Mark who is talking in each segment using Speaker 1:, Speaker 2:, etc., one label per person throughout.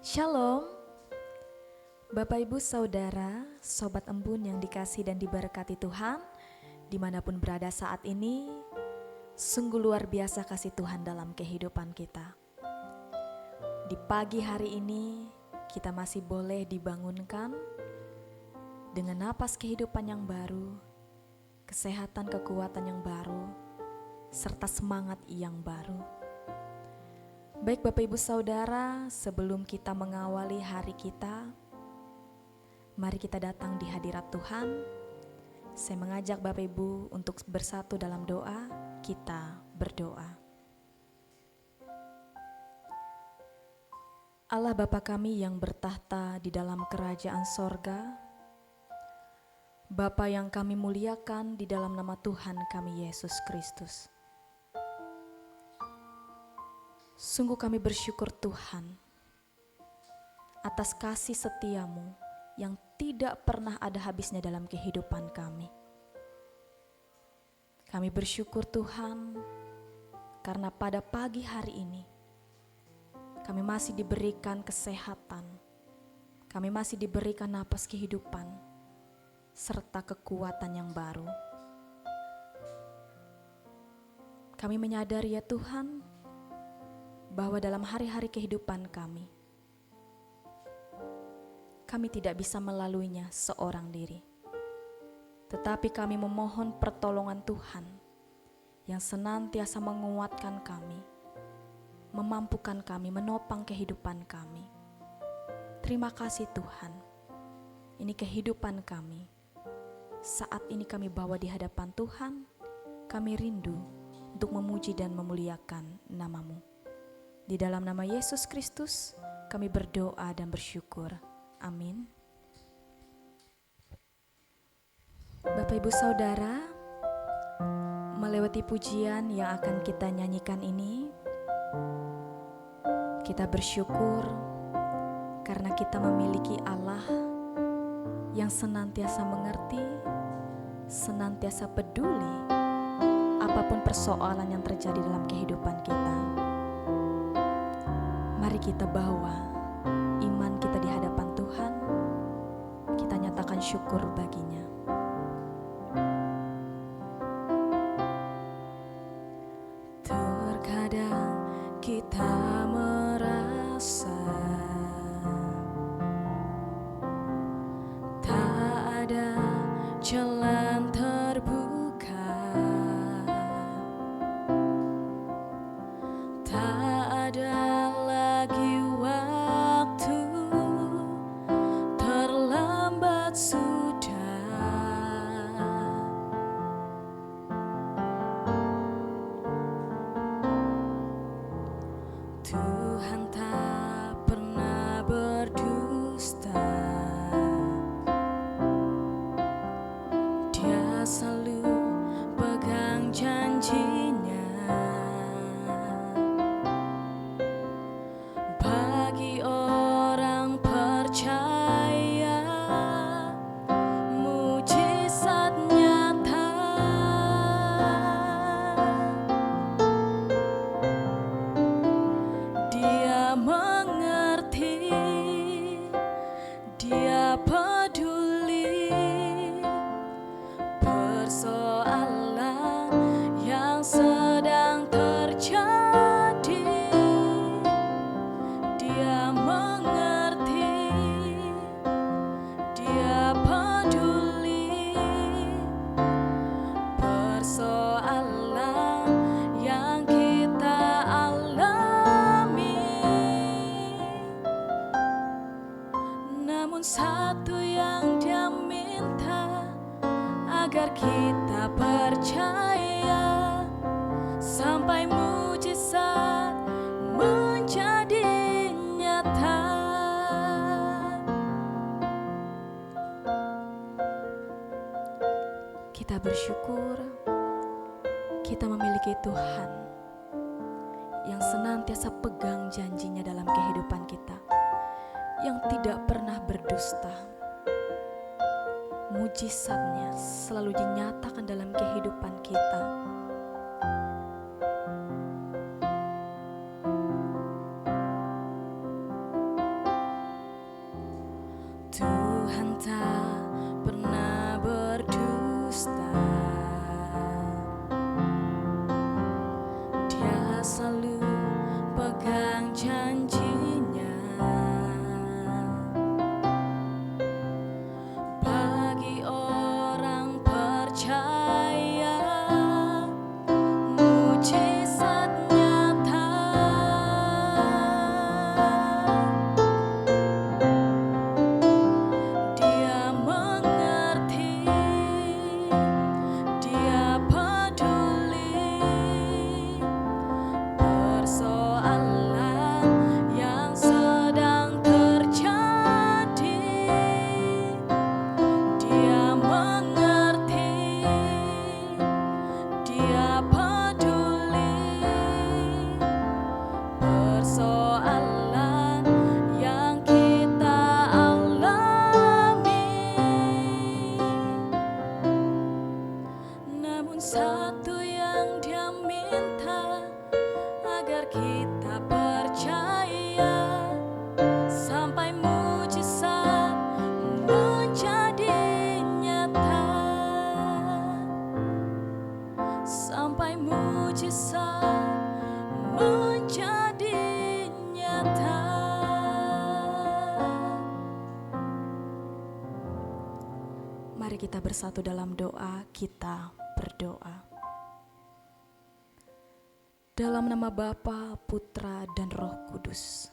Speaker 1: Shalom, Bapak Ibu Saudara, Sobat Embun yang dikasih dan diberkati Tuhan, dimanapun berada saat ini, sungguh luar biasa kasih Tuhan dalam kehidupan kita. Di pagi hari ini, kita masih boleh dibangunkan dengan napas kehidupan yang baru, kesehatan kekuatan yang baru, serta semangat yang baru. Baik Bapak Ibu Saudara, sebelum kita mengawali hari kita, mari kita datang di hadirat Tuhan. Saya mengajak Bapak Ibu untuk bersatu dalam doa, kita berdoa. Allah Bapa kami yang bertahta di dalam kerajaan sorga, Bapa yang kami muliakan di dalam nama Tuhan kami Yesus Kristus. Sungguh kami bersyukur Tuhan atas kasih setiamu yang tidak pernah ada habisnya dalam kehidupan kami. Kami bersyukur Tuhan karena pada pagi hari ini kami masih diberikan kesehatan, kami masih diberikan napas kehidupan serta kekuatan yang baru. Kami menyadari ya Tuhan, bahwa dalam hari-hari kehidupan kami tidak bisa melaluinya seorang diri. Tetapi kami memohon pertolongan Tuhan yang senantiasa menguatkan kami, memampukan kami, menopang kehidupan kami. Terima kasih Tuhan, ini kehidupan kami. Saat ini kami bawa di hadapan Tuhan, kami rindu untuk memuji dan memuliakan nama-Mu. Di dalam nama Yesus Kristus, kami berdoa dan bersyukur. Amin. Bapak Ibu Saudara, melewati pujian yang akan kita nyanyikan ini, kita bersyukur karena kita memiliki Allah yang senantiasa mengerti, senantiasa peduli apapun persoalan yang terjadi dalam kehidupan kita. Mari kita bawa iman kita di hadapan Tuhan, kita nyatakan syukur baginya. Terkadang kita merasa tak ada jalan terbuka, tak ada lagi waktu, terlambat sudah. Tuhan tak pernah berdusta, Dia selalu pegang janjinya. Bagi orang percaya, mujizat nyata. Dia mengerti, Dia peduli persoalan yang sedang terjadi. Dia mengerti, Dia peduli persoalan yang kita alami. Namun satu yang Dia minta, agar kita percaya sampai mujizat menjadi nyata. Kita bersyukur kita memiliki Tuhan yang senantiasa pegang janjinya dalam kehidupan kita, yang tidak pernah berdusta. Mujizatnya selalu dinyatakan dalam kehidupan kita. selalu pegang janjinya. Bagi orang percaya, mujizat nyata. Dia mengerti, dia peduli persoalan yang sedang terjadi. Dia mengerti, dia peduli persoalan yang kita alami. Namun satu yang dia minta, agar kita percaya sampai mujizat menjadi nyata. Sampai mujizat menjadi nyata. Mari kita bersatu dalam doa, kita berdoa. Dalam nama Bapa, Putra, dan Roh Kudus,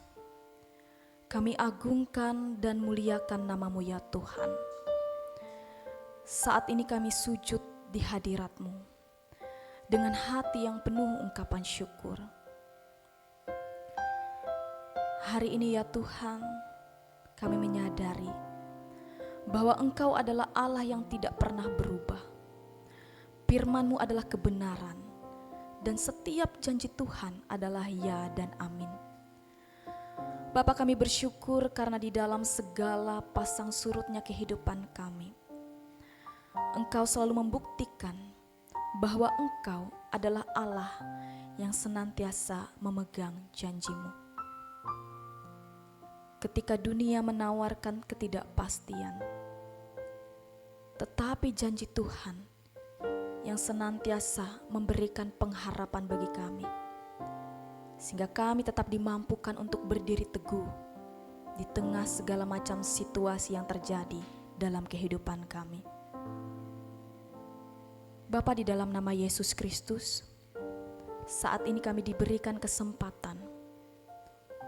Speaker 1: kami agungkan dan muliakan nama-Mu ya Tuhan. Saat ini kami sujud di hadirat-Mu dengan hati yang penuh ungkapan syukur. Hari ini ya Tuhan, kami menyadari bahwa Engkau adalah Allah yang tidak pernah berubah. Firman-Mu adalah kebenaran, dan setiap janji Tuhan adalah ya dan amin. Bapa, kami bersyukur karena di dalam segala pasang surutnya kehidupan kami, Engkau selalu membuktikan bahwa Engkau adalah Allah yang senantiasa memegang janji-Mu. Ketika dunia menawarkan ketidakpastian, tetapi janji Tuhan yang senantiasa memberikan pengharapan bagi kami, sehingga kami tetap dimampukan untuk berdiri teguh di tengah segala macam situasi yang terjadi dalam kehidupan kami. Bapa, di dalam nama Yesus Kristus, saat ini kami diberikan kesempatan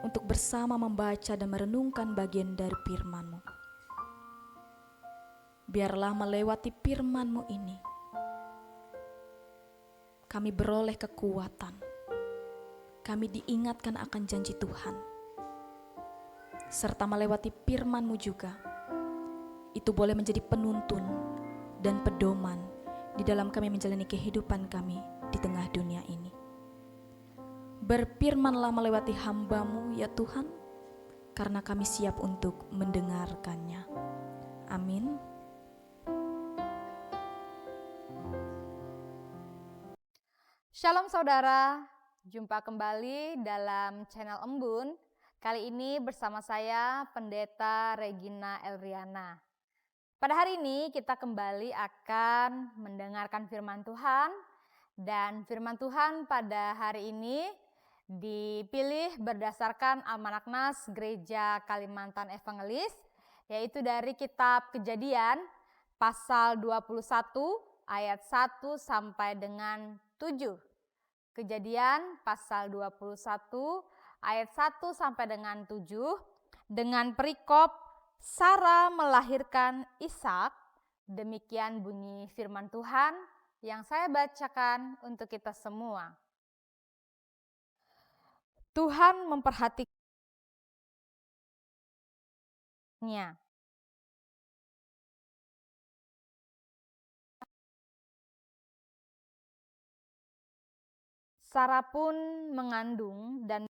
Speaker 1: untuk bersama membaca dan merenungkan bagian dari firman-Mu. Biarlah melewati firman-Mu ini, kami beroleh kekuatan, kami diingatkan akan janji Tuhan, serta melewati firman-Mu juga, itu boleh menjadi penuntun dan pedoman di dalam kami menjalani kehidupan kami di tengah dunia ini. Berfirmanlah melewati hamba-Mu ya Tuhan, karena kami siap untuk mendengarkannya. Amin.
Speaker 2: Shalom saudara, jumpa kembali dalam channel Embun. Kali ini bersama saya Pendeta Regina Elriana. Pada hari ini kita kembali akan mendengarkan firman Tuhan. Dan firman Tuhan pada hari ini dipilih berdasarkan Almanak Nas Gereja Kalimantan Evangelis, yaitu dari kitab Kejadian pasal 21 ayat 1 sampai dengan 7. Kejadian pasal 21 ayat 1 sampai dengan 7 dengan perikop Sarah melahirkan Ishak. Demikian bunyi firman Tuhan yang saya bacakan untuk kita semua. Tuhan memperhatikannya. Sarah pun mengandung dan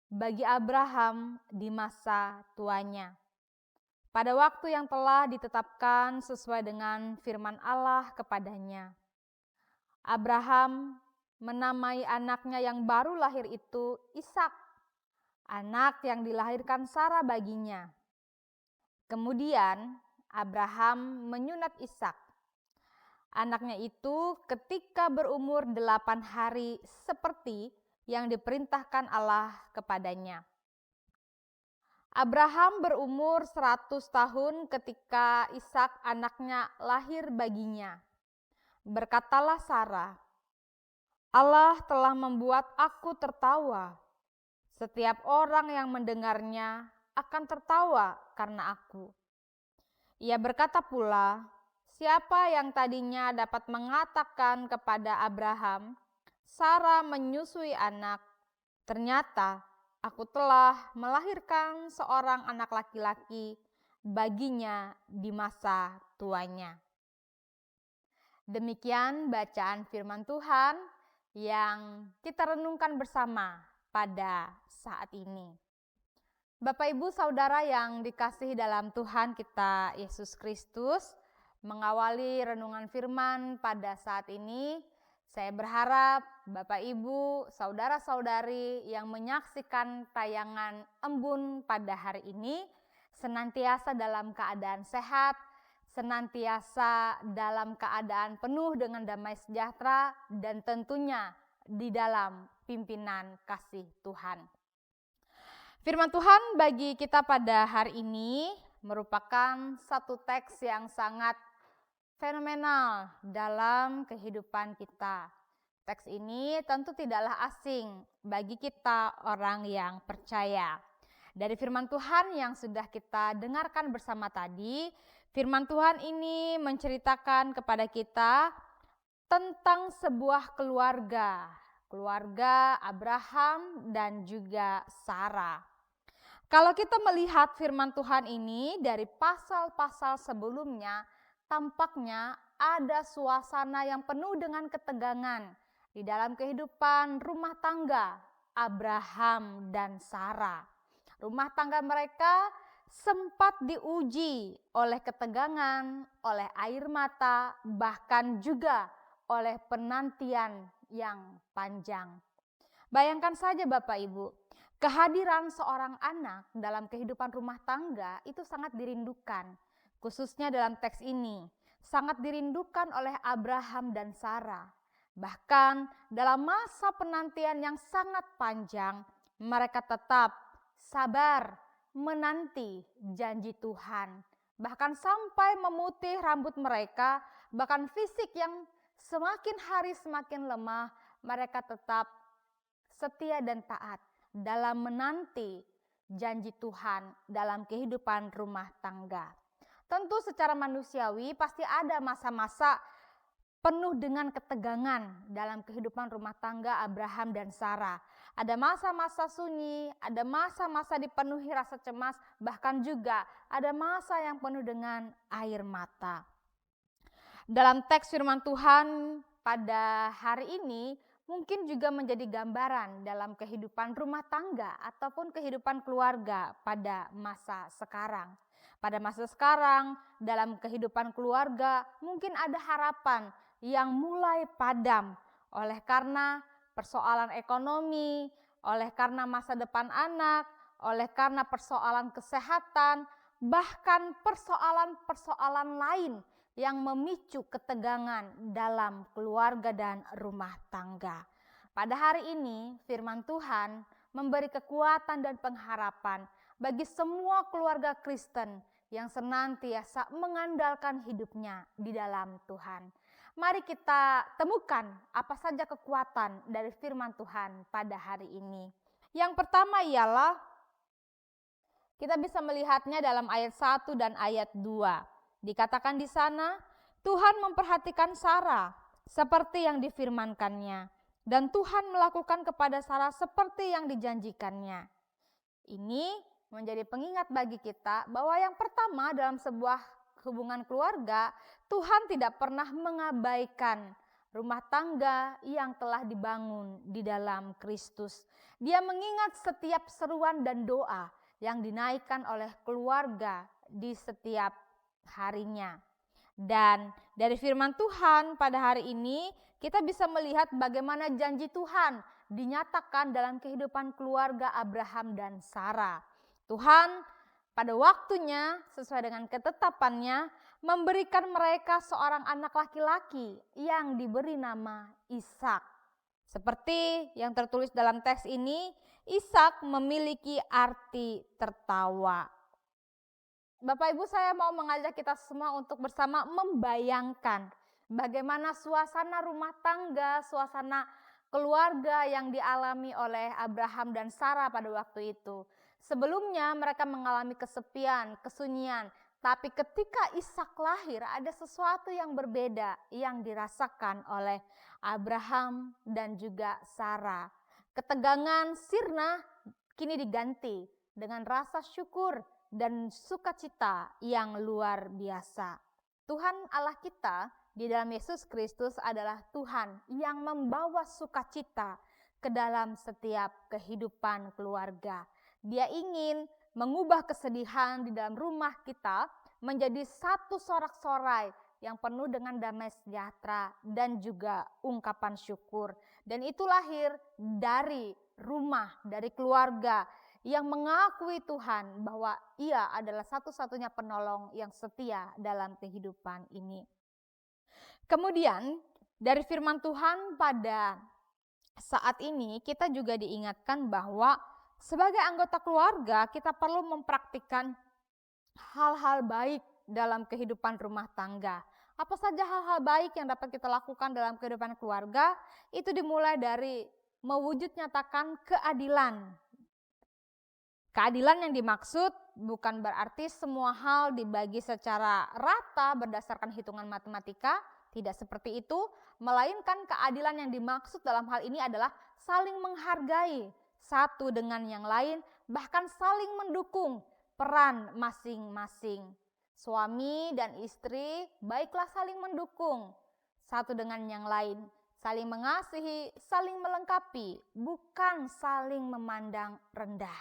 Speaker 2: bagi Abraham di masa tuanya, pada waktu yang telah ditetapkan sesuai dengan firman Allah kepadanya. Abraham menamai anaknya yang baru lahir itu Ishak, anak yang dilahirkan Sarah baginya. Kemudian Abraham menyunat Ishak. Anaknya itu ketika berumur 8 hari seperti yang diperintahkan Allah kepadanya. Abraham berumur 100 tahun ketika Ishak anaknya lahir baginya. Berkatalah Sarah, Allah telah membuat aku tertawa. Setiap orang yang mendengarnya akan tertawa karena aku. Ia berkata pula, siapa yang tadinya dapat mengatakan kepada Abraham, Sarah menyusui anak, ternyata aku telah melahirkan seorang anak laki-laki baginya di masa tuanya. Demikian bacaan firman Tuhan yang kita renungkan bersama pada saat ini. Bapak Ibu Saudara yang dikasihi dalam Tuhan kita Yesus Kristus, mengawali renungan firman pada saat ini, saya berharap Bapak Ibu, saudara-saudari yang menyaksikan tayangan Embun pada hari ini senantiasa dalam keadaan sehat, senantiasa dalam keadaan penuh dengan damai sejahtera dan tentunya di dalam pimpinan kasih Tuhan. Firman Tuhan bagi kita pada hari ini merupakan satu teks yang sangat fenomenal dalam kehidupan kita. Teks ini tentu tidaklah asing bagi kita orang yang percaya. Dari firman Tuhan yang sudah kita dengarkan bersama tadi, firman Tuhan ini menceritakan kepada kita tentang sebuah keluarga Abraham dan juga Sarah. Kalau kita melihat firman Tuhan ini dari pasal-pasal sebelumnya, tampaknya ada suasana yang penuh dengan ketegangan di dalam kehidupan rumah tangga Abraham dan Sarah. Rumah tangga mereka sempat diuji oleh ketegangan, oleh air mata, bahkan juga oleh penantian yang panjang. Bayangkan saja Bapak Ibu, kehadiran seorang anak dalam kehidupan rumah tangga itu sangat dirindukan. Khususnya dalam teks ini, sangat dirindukan oleh Abraham dan Sarah. Bahkan dalam masa penantian yang sangat panjang, mereka tetap sabar menanti janji Tuhan. Bahkan sampai memutih rambut mereka, bahkan fisik yang semakin hari semakin lemah, mereka tetap setia dan taat dalam menanti janji Tuhan dalam kehidupan rumah tangga. Tentu secara manusiawi pasti ada masa-masa penuh dengan ketegangan dalam kehidupan rumah tangga Abraham dan Sarah. Ada masa-masa sunyi, ada masa-masa dipenuhi rasa cemas, bahkan juga ada masa yang penuh dengan air mata. Dalam teks firman Tuhan pada hari ini mungkin juga menjadi gambaran dalam kehidupan rumah tangga ataupun kehidupan keluarga pada masa sekarang. Pada masa sekarang, dalam kehidupan keluarga mungkin ada harapan yang mulai padam oleh karena persoalan ekonomi, oleh karena masa depan anak, oleh karena persoalan kesehatan, bahkan persoalan-persoalan lain yang memicu ketegangan dalam keluarga dan rumah tangga. Pada hari ini, firman Tuhan memberi kekuatan dan pengharapan bagi semua keluarga Kristen yang senantiasa mengandalkan hidupnya di dalam Tuhan. Mari kita temukan apa saja kekuatan dari firman Tuhan pada hari ini. Yang pertama ialah kita bisa melihatnya dalam ayat 1 dan ayat 2. Dikatakan di sana, Tuhan memperhatikan Sarah seperti yang difirmankannya, dan Tuhan melakukan kepada Sarah seperti yang dijanjikannya. Ini menjadi pengingat bagi kita bahwa yang pertama dalam sebuah hubungan keluarga, Tuhan tidak pernah mengabaikan rumah tangga yang telah dibangun di dalam Kristus. Dia mengingat setiap seruan dan doa yang dinaikkan oleh keluarga di setiap harinya. Dan dari firman Tuhan pada hari ini kita bisa melihat bagaimana janji Tuhan dinyatakan dalam kehidupan keluarga Abraham dan Sarah. Tuhan pada waktunya sesuai dengan ketetapannya memberikan mereka seorang anak laki-laki yang diberi nama Ishak. Seperti yang tertulis dalam teks ini, Ishak memiliki arti tertawa. Bapak Ibu, saya mau mengajak kita semua untuk bersama membayangkan bagaimana suasana rumah tangga, suasana keluarga yang dialami oleh Abraham dan Sarah pada waktu itu. Sebelumnya mereka mengalami kesepian, kesunyian, tapi ketika Ishak lahir ada sesuatu yang berbeda yang dirasakan oleh Abraham dan juga Sarah. Ketegangan sirna kini diganti dengan rasa syukur dan sukacita yang luar biasa. Tuhan Allah kita di dalam Yesus Kristus adalah Tuhan yang membawa sukacita ke dalam setiap kehidupan keluarga. Dia ingin mengubah kesedihan di dalam rumah kita menjadi satu sorak-sorai yang penuh dengan damai sejahtera dan juga ungkapan syukur. Dan itu lahir dari rumah, dari keluarga yang mengakui Tuhan bahwa Ia adalah satu-satunya penolong yang setia dalam kehidupan ini. Kemudian dari firman Tuhan pada saat ini kita juga diingatkan bahwa sebagai anggota keluarga kita perlu mempraktikkan hal-hal baik dalam kehidupan rumah tangga. Apa saja hal-hal baik yang dapat kita lakukan dalam kehidupan keluarga? Itu dimulai dari mewujud nyatakan keadilan. Keadilan yang dimaksud bukan berarti semua hal dibagi secara rata berdasarkan hitungan matematika, tidak seperti itu, melainkan keadilan yang dimaksud dalam hal ini adalah saling menghargai satu dengan yang lain, bahkan saling mendukung peran masing-masing. Suami dan istri baiklah saling mendukung satu dengan yang lain, saling mengasihi, saling melengkapi, bukan saling memandang rendah.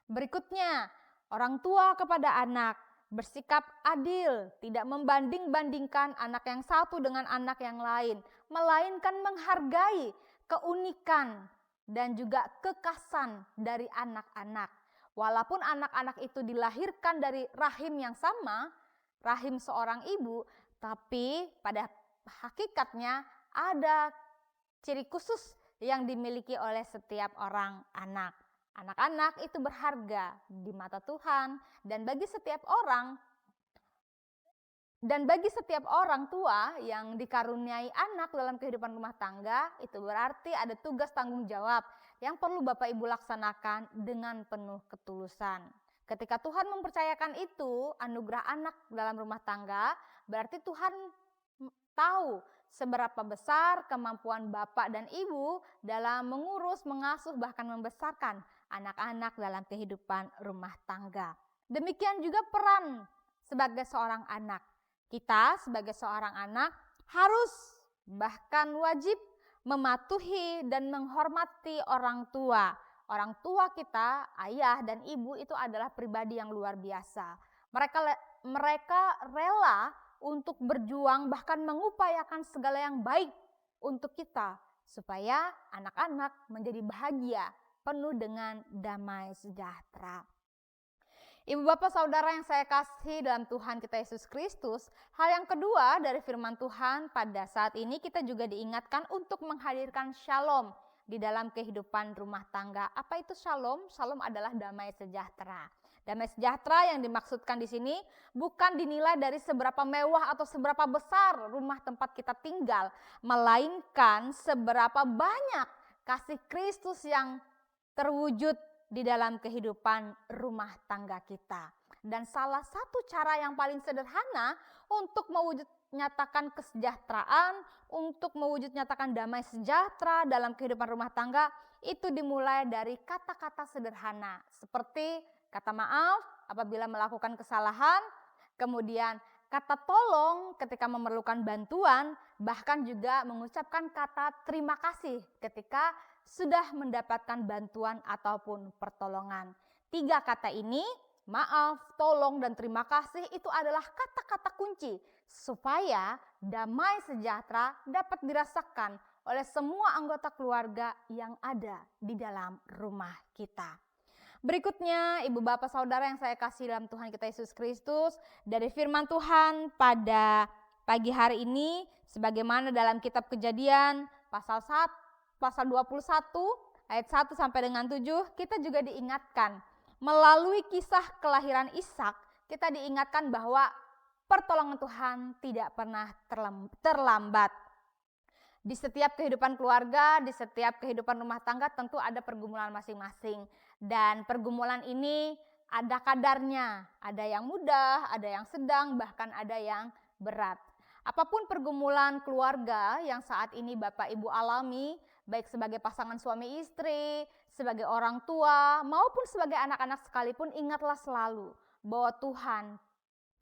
Speaker 2: Berikutnya, orang tua kepada anak bersikap adil, tidak membanding-bandingkan anak yang satu dengan anak yang lain, melainkan menghargai keunikan dan juga kekhasan dari anak-anak. Walaupun anak-anak itu dilahirkan dari rahim yang sama, rahim seorang ibu, tapi pada hakikatnya ada ciri khusus yang dimiliki oleh setiap orang anak. Anak-anak itu berharga di mata Tuhan dan bagi setiap orang tua yang dikaruniai anak dalam kehidupan rumah tangga, itu berarti ada tugas tanggung jawab yang perlu Bapak Ibu laksanakan dengan penuh ketulusan. Ketika Tuhan mempercayakan itu, anugerah anak dalam rumah tangga, berarti Tuhan tahu seberapa besar kemampuan bapak dan ibu dalam mengurus, mengasuh, bahkan membesarkan anak-anak dalam kehidupan rumah tangga. Demikian juga peran sebagai seorang anak. Kita sebagai seorang anak harus bahkan wajib mematuhi dan menghormati orang tua. Orang tua kita, ayah dan ibu itu adalah pribadi yang luar biasa. Mereka rela untuk berjuang bahkan mengupayakan segala yang baik untuk kita supaya anak-anak menjadi bahagia, penuh dengan damai sejahtera. Ibu bapak saudara yang saya kasih dalam Tuhan kita Yesus Kristus, hal yang kedua dari firman Tuhan pada saat ini kita juga diingatkan untuk menghadirkan shalom di dalam kehidupan rumah tangga. Apa itu shalom? Shalom adalah damai sejahtera. Damai sejahtera yang dimaksudkan di sini bukan dinilai dari seberapa mewah atau seberapa besar rumah tempat kita tinggal, melainkan seberapa banyak kasih Kristus yang terwujud di dalam kehidupan rumah tangga kita. Dan salah satu cara yang paling sederhana untuk mewujud nyatakan kesejahteraan, untuk mewujud nyatakan damai sejahtera dalam kehidupan rumah tangga, itu dimulai dari kata-kata sederhana seperti kata maaf apabila melakukan kesalahan, kemudian kata tolong ketika memerlukan bantuan, bahkan juga mengucapkan kata terima kasih ketika sudah mendapatkan bantuan ataupun pertolongan. 3 kata ini, maaf, tolong, dan terima kasih itu adalah kata-kata kunci supaya damai sejahtera dapat dirasakan oleh semua anggota keluarga yang ada di dalam rumah kita. Berikutnya, Ibu Bapak Saudara yang saya kasih dalam Tuhan kita Yesus Kristus, dari firman Tuhan pada pagi hari ini, sebagaimana dalam kitab Kejadian pasal 21 ayat 1 sampai dengan 7, kita juga diingatkan melalui kisah kelahiran Ishak, kita diingatkan bahwa pertolongan Tuhan tidak pernah terlambat. Di setiap kehidupan keluarga, di setiap kehidupan rumah tangga tentu ada pergumulan masing-masing. Dan pergumulan ini ada kadarnya, ada yang mudah, ada yang sedang, bahkan ada yang berat. Apapun pergumulan keluarga yang saat ini Bapak Ibu alami, baik sebagai pasangan suami istri, sebagai orang tua, maupun sebagai anak-anak sekalipun, ingatlah selalu bahwa Tuhan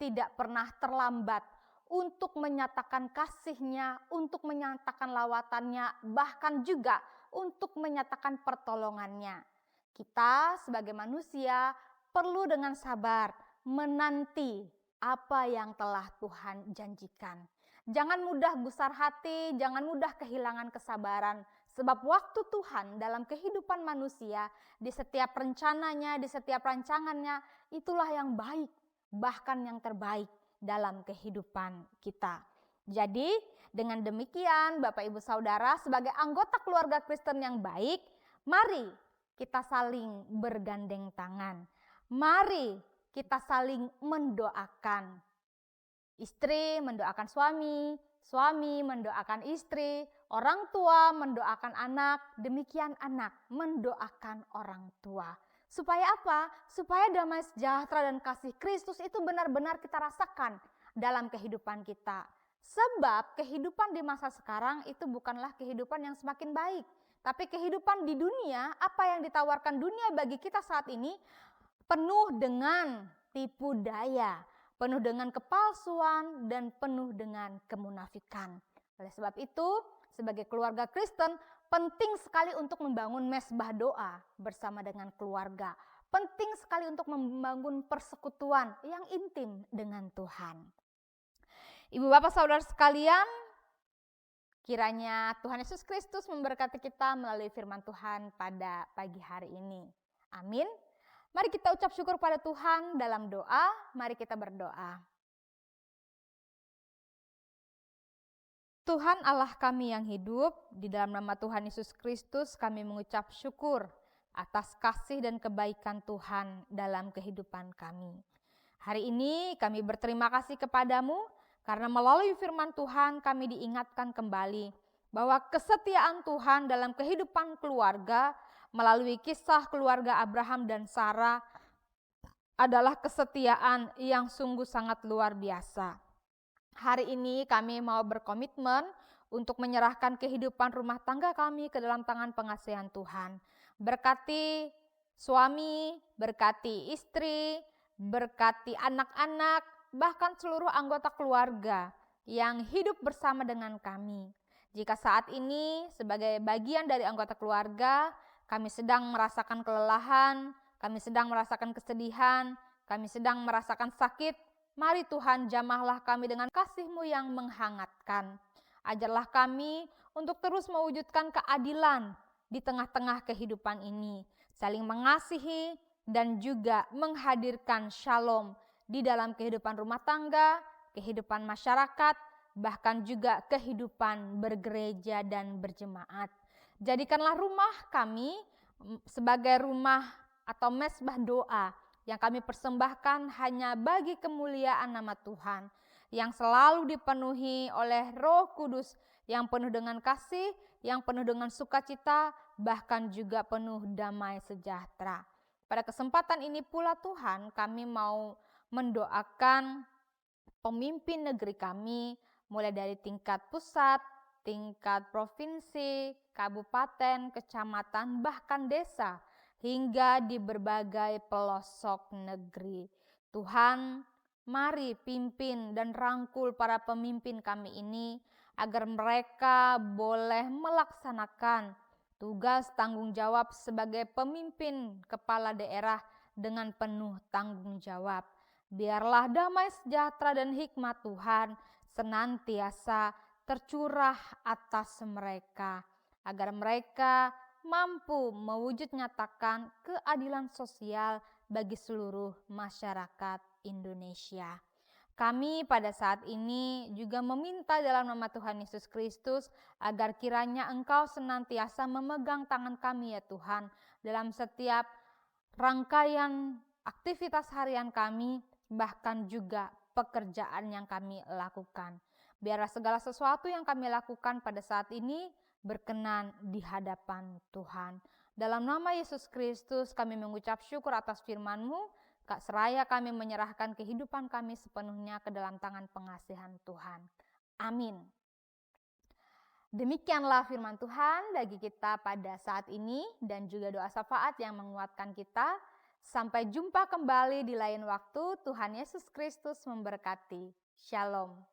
Speaker 2: tidak pernah terlambat untuk menyatakan kasih-Nya, untuk menyatakan lawatannya, bahkan juga untuk menyatakan pertolongannya. Kita sebagai manusia perlu dengan sabar menanti apa yang telah Tuhan janjikan. Jangan mudah gusar hati, jangan mudah kehilangan kesabaran. Sebab waktu Tuhan dalam kehidupan manusia, di setiap rencananya, di setiap rancangannya, itulah yang baik, bahkan yang terbaik dalam kehidupan kita. Jadi dengan demikian Bapak Ibu Saudara, sebagai anggota keluarga Kristen yang baik, mari kita saling bergandeng tangan. Mari kita saling mendoakan. Istri mendoakan suami, suami mendoakan istri, orang tua mendoakan anak, demikian anak mendoakan orang tua. Supaya apa? Supaya damai sejahtera dan kasih Kristus itu benar-benar kita rasakan dalam kehidupan kita. Sebab kehidupan di masa sekarang itu bukanlah kehidupan yang semakin baik. Tapi kehidupan di dunia, apa yang ditawarkan dunia bagi kita saat ini, penuh dengan tipu daya, penuh dengan kepalsuan, dan penuh dengan kemunafikan. Oleh sebab itu, sebagai keluarga Kristen, penting sekali untuk membangun mesbah doa bersama dengan keluarga. Penting sekali untuk membangun persekutuan yang intim dengan Tuhan. Ibu Bapak Saudara sekalian, kiranya Tuhan Yesus Kristus memberkati kita melalui firman Tuhan pada pagi hari ini. Amin. Mari kita ucap syukur pada Tuhan dalam doa. Mari kita berdoa. Tuhan Allah kami yang hidup, di dalam nama Tuhan Yesus Kristus kami mengucap syukur atas kasih dan kebaikan Tuhan dalam kehidupan kami. Hari ini kami berterima kasih kepadamu karena melalui firman Tuhan kami diingatkan kembali bahwa kesetiaan Tuhan dalam kehidupan keluarga melalui kisah keluarga Abraham dan Sarah adalah kesetiaan yang sungguh sangat luar biasa. Hari ini kami mau berkomitmen untuk menyerahkan kehidupan rumah tangga kami ke dalam tangan pengasihan Tuhan. Berkati suami, berkati istri, berkati anak-anak, bahkan seluruh anggota keluarga yang hidup bersama dengan kami. Jika saat ini sebagai bagian dari anggota keluarga, kami sedang merasakan kelelahan, kami sedang merasakan kesedihan, kami sedang merasakan sakit, mari Tuhan jamahlah kami dengan kasih-Mu yang menghangatkan. Ajarlah kami untuk terus mewujudkan keadilan di tengah-tengah kehidupan ini. Saling mengasihi dan juga menghadirkan shalom di dalam kehidupan rumah tangga, kehidupan masyarakat, bahkan juga kehidupan bergereja dan berjemaat. Jadikanlah rumah kami sebagai rumah atau mesbah doa yang kami persembahkan hanya bagi kemuliaan nama Tuhan, yang selalu dipenuhi oleh Roh Kudus yang penuh dengan kasih, yang penuh dengan sukacita, bahkan juga penuh damai sejahtera. Pada kesempatan ini pula Tuhan, kami mau mendoakan pemimpin negeri kami, mulai dari tingkat pusat, tingkat provinsi, kabupaten, kecamatan, bahkan desa, hingga di berbagai pelosok negeri. Tuhan, mari pimpin dan rangkul para pemimpin kami ini agar mereka boleh melaksanakan tugas tanggung jawab sebagai pemimpin kepala daerah dengan penuh tanggung jawab. Biarlah damai sejahtera dan hikmat Tuhan senantiasa tercurah atas mereka, agar mereka mampu mewujud nyatakan keadilan sosial bagi seluruh masyarakat Indonesia. Kami pada saat ini juga meminta dalam nama Tuhan Yesus Kristus agar kiranya Engkau senantiasa memegang tangan kami ya Tuhan dalam setiap rangkaian aktivitas harian kami, bahkan juga pekerjaan yang kami lakukan. Biarlah segala sesuatu yang kami lakukan pada saat ini berkenan di hadapan Tuhan. Dalam nama Yesus Kristus kami mengucap syukur atas firman-Mu. Kak seraya kami menyerahkan kehidupan kami sepenuhnya ke dalam tangan pengasihan Tuhan. Amin. Demikianlah firman Tuhan bagi kita pada saat ini dan juga doa syafaat yang menguatkan kita. Sampai jumpa kembali di lain waktu. Tuhan Yesus Kristus memberkati. Shalom.